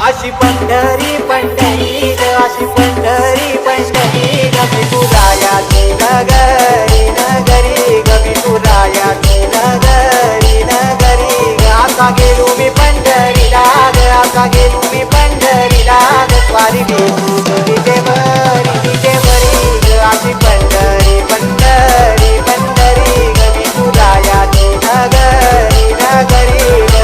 अशी पंढरी पंढरी ग, अशी पंढरी पंढरी ग, विठुरायाची नगरी नगरी ग, विठुरायाची नगरी नगरी ग. आता गेलो मी पंढरीला ग, आता गेलो मी पंढरीला ग, स्वारी गेलो तुझे बरी तुझे बरी ग. अशी पंढरी पंढरी पंढरी ग, विठुरायाची नगरी नगरी ग.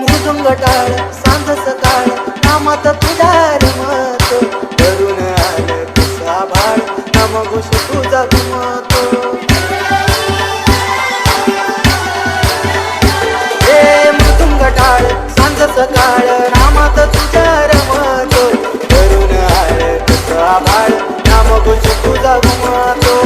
मृदुंग टाळ सांज सकाळ नामात तुझा रमतो, करून आलं तुझा भाळ नाम घोष तुझा घुमतो. हे मृदुंग टाळ सांज सकाळ नामात तुझा रमतो, करून आलं तुझा भाळ नाम घोष तुझा घुमतो.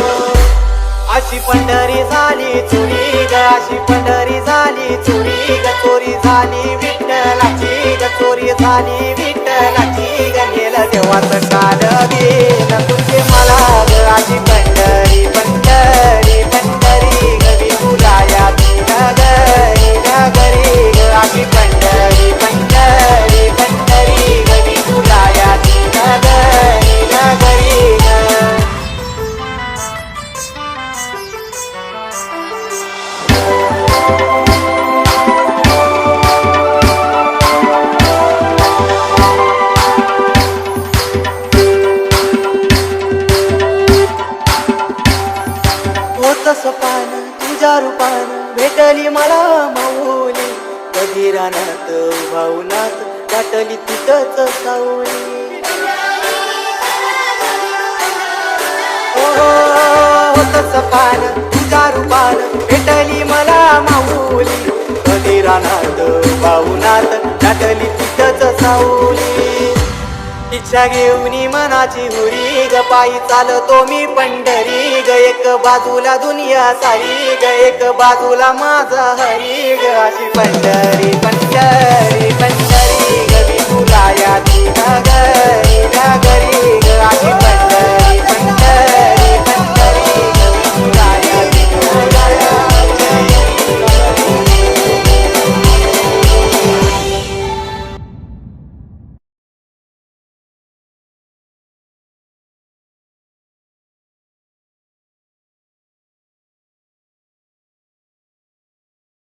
अशी पंढरी झाली चोरी ग, अशी पंढरी झाली चोरी ग, चोरी झाली विठ्ठलाची ग, चोरी झाली विठ्ठलाची ग. गेलं देवाचं काल गेलं तुझे मला ग. अशी पंढरी पंढरी पंढरी ग, विठुरायाची नगरी नगरी ग. अशी पंढरी पंढरी पंढरी ग, विठुरायाची नगरी नगरी ग. सपान तुझ्या रूपान भेटली मला माऊली, कधी रानात भावनात दाटली तिथंच सावली. होत सपान तुझ्या रूपान भेटली मला माऊली, कधी रानात भावनात दाटली तिथंच सावली. इच्छा घेऊनी मनाची हुरी ग, पायी चालतो मी पंढरी ग, एक बाजूला दुनिया सारी ग, एक बाजूला माझा हरी ग. अशी पंढरी पंढरी